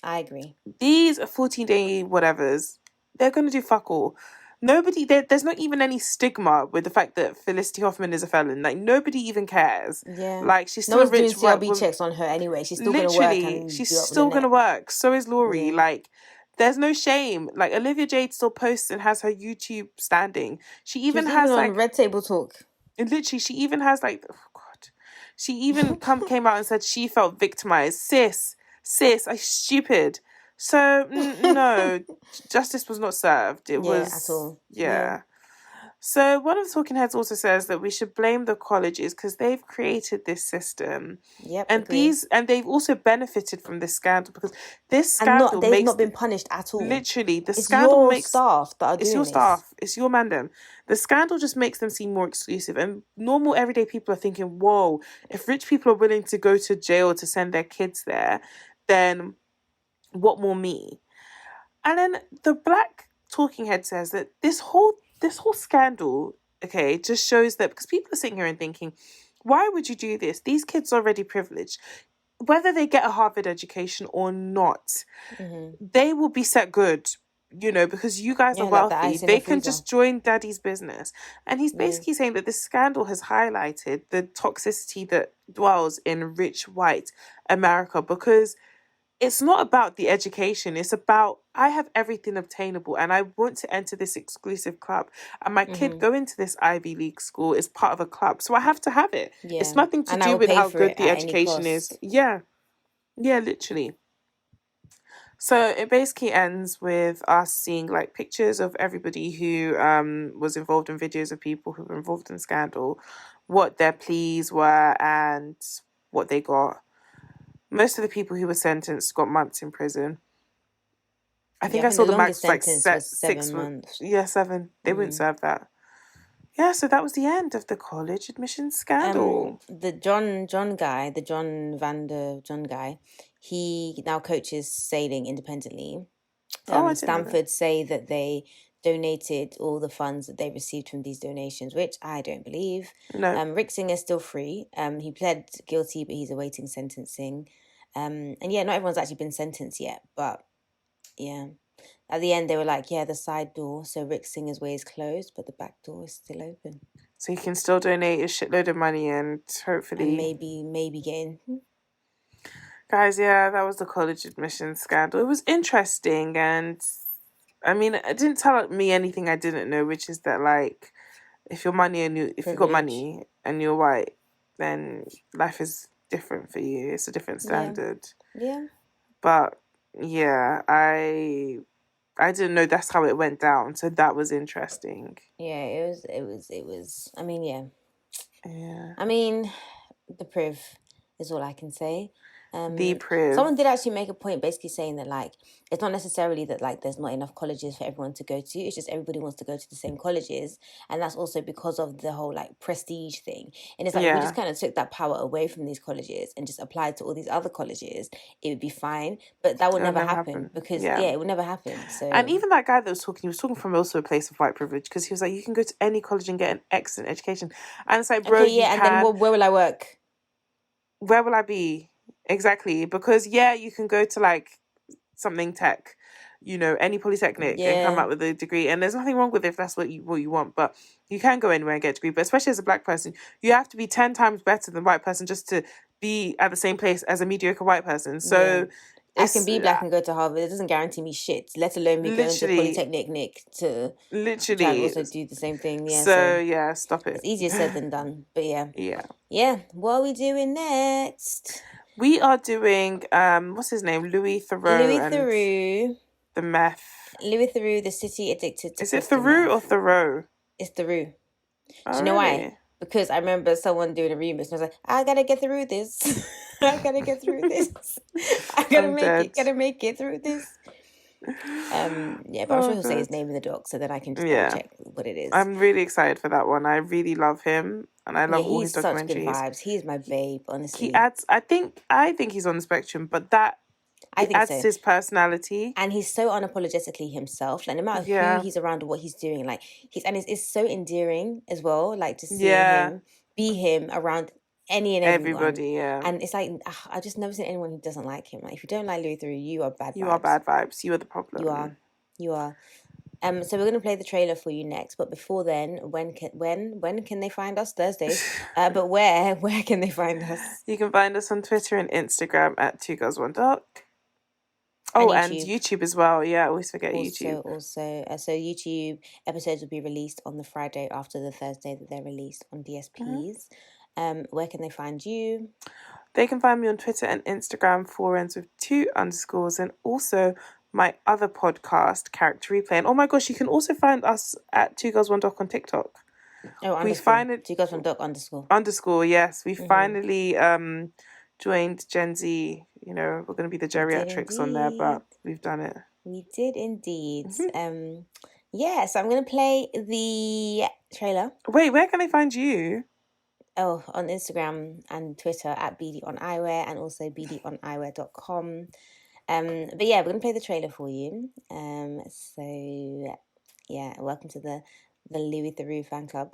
I agree. These 14-day whatevers, they're going to do fuck all. There's not even any stigma with the fact that Felicity Hoffman is a felon. Like, nobody even cares. Yeah. Like, she's still no one's a rich doing CRB woman. checks on her anyway. She's still going to work. And she's still going to work. So is Laurie. Yeah. Like, there's no shame. Like, Olivia Jade still posts and has her YouTube standing. She even has on like Red Table Talk. Literally, she even has like, oh God. She even came out and said she felt victimized. Sis, I stupid. So no, justice was not served. It was at all. Yeah. So one of the talking heads also says that we should blame the colleges because they've created this system. Yep. And agreed. they've also benefited from this scandal because this scandal they've not been punished at all. Literally, the it's scandal your makes staff that are doing it's your this. staff, it's your mandem. The scandal just makes them seem more exclusive, and normal everyday people are thinking, "Whoa! If rich people are willing to go to jail to send their kids there, then what more me?" And then the black talking head says that this whole scandal, okay, just shows that because people are sitting here and thinking, why would you do this? These kids are already privileged. Whether they get a Harvard education or not, they will be set good, because you guys are wealthy. They can just join daddy's business. And he's basically saying that this scandal has highlighted the toxicity that dwells in rich white America, because it's not about the education. It's about, I have everything obtainable and I want to enter this exclusive club. And my kid going to this Ivy League school is part of a club. So I have to have it. Yeah. It's nothing to do with how good the education is. Yeah. Yeah, literally. So it basically ends with us seeing like pictures of everybody who was involved in videos of people who were involved in scandal, what their pleas were and what they got. Most of the people who were sentenced got months in prison. I think I saw the max like 6 months. Yeah, 7. They wouldn't serve that. Yeah, so that was the end of the college admission scandal. The John guy, the John guy, he now coaches sailing independently. Oh, I didn't know that. Stanford say that they donated all the funds that they received from these donations, which I don't believe. No. Rick Singer's still free. He pled guilty, but he's awaiting sentencing. And yeah, not everyone's actually been sentenced yet, but yeah. At the end, they were like, yeah, the side door, so Rick Singer's way is closed, but the back door is still open. So you can still donate a shitload of money and hopefully... And maybe get in. Guys, yeah, that was the college admission scandal. It was interesting, and I mean, it didn't tell me anything I didn't know, which is that, like, if you're money and if you got money and you're white, then life is different for you. It's a different standard. Yeah. But yeah, I didn't know that's how it went down, so that was interesting. Yeah, it was. I mean, yeah. Yeah. I mean, the priv is all I can say. The priv. Someone did actually make a point basically saying that, like, it's not necessarily that, like, there's not enough colleges for everyone to go to. It's just everybody wants to go to the same colleges. And that's also because of the whole, like, prestige thing. And it's like, if we just kind of took that power away from these colleges and just applied to all these other colleges, it would be fine. But that would never happen because, it would never happen. So. And even that guy that was talking, he was talking from also a place of white privilege, because he was like, you can go to any college and get an excellent education. And it's like, bro, and then where will I work? Where will I be? Exactly, because you can go to like something tech, any polytechnic and come out with a degree, and there's nothing wrong with it if that's what you want, but you can go anywhere and get a degree. But especially as a black person, you have to be 10 times better than a white person just to be at the same place as a mediocre white person. So I can be black and go to Harvard. It doesn't guarantee me shit, let alone me going to Polytechnic to try and also do the same thing. Yeah. So stop it. It's easier said than done. But yeah. Yeah. What are we doing next? We are doing what's his name? Louis Theroux. The meth. Louis Theroux, the city addicted to. Is it Theroux or Thoreau? It's Theroux. Oh, do you know why? Because I remember someone doing a remix and I was like, I gotta get through this. I gotta get through this. I gotta make it through this. But I'm sure he'll say his name in the doc, so that I can just check what it is. I'm really excited for that one. I really love him, and I love all his documentaries. He's such good vibes. He's my babe, honestly. He adds. I think he's on the spectrum, but that adds to his personality, and he's so unapologetically himself. Like no matter who he's around or what he's doing, like it's so endearing as well. Like to see him be him around any and everybody, and it's like I've just never seen anyone who doesn't like him. Like if you don't like Louis Theroux, you are bad. You are bad vibes. You are the problem. You are. So we're gonna play the trailer for you next. But before then, when can they find us? Thursday. But where can they find us? You can find us on Twitter and Instagram at 2girls1doc. Oh, and YouTube as well. Yeah, I always forget YouTube. Also, so YouTube episodes will be released on the Friday after the Thursday that they're released on DSPs. Where can they find you? They can find me on Twitter and Instagram, 4ends with 2 underscores, and also my other podcast, Character Replay. And oh my gosh, you can also find us at 2girls1doc on TikTok. Oh, underscore. We finally 2girls1doc underscore. Underscore, yes. We finally joined Gen Z. We're going to be the geriatrics on there, but we've done it. We did indeed. So I'm going to play the trailer. Wait, where can I find you? Oh, on Instagram and Twitter at BDOnEyewear and also BDOnEyewear.com. But yeah, we're going to play the trailer for you. So yeah, welcome to the Louis Theroux fan club.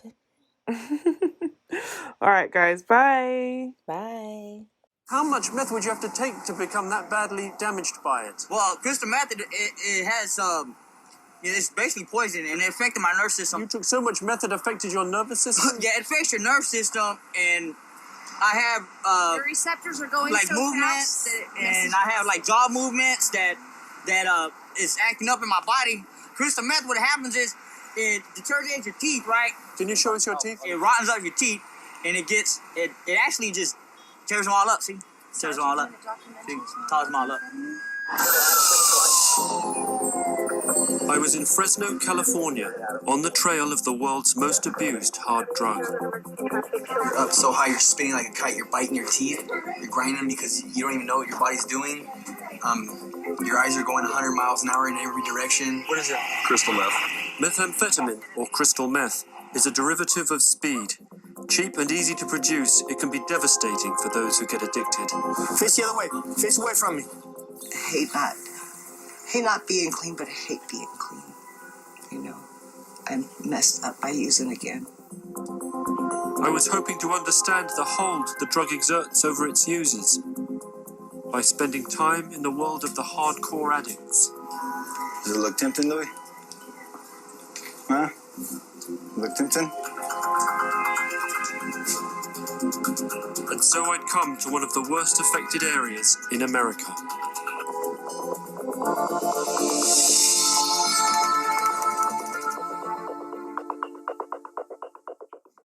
All right, guys. Bye. Bye. How much meth would you have to take to become that badly damaged by it? Well, crystal meth, it has, it's basically poison, and it affected my nerve system. You took so much meth it affected your nervous system? Yeah, it affects your nerve system, and I have, your receptors are going like so movements, fast and I have, like, jaw movements that is acting up in my body. Crystal meth, what happens is, it deteriorates your teeth, right? Can you show us your teeth? It rottens up your teeth, and it actually just tears them all up, see? Tears them all up. See? Ties them all up. I was in Fresno, California, on the trail of the world's most abused hard drug. You're up so high, you're spinning like a kite, you're biting your teeth, you're grinding them because you don't even know what your body's doing. Your eyes are going 100 miles an hour in every direction. What is it? Crystal meth. Methamphetamine, or crystal meth, is a derivative of speed. Cheap and easy to produce, it can be devastating for those who get addicted. Face the other way. Face away from me. I hate not being clean, but I hate being clean. You know, I'm messed up by using again. I was hoping to understand the hold the drug exerts over its users by spending time in the world of the hardcore addicts. Does it look tempting, Louis? Huh? Look tempting? And so I'd come to one of the worst affected areas in America.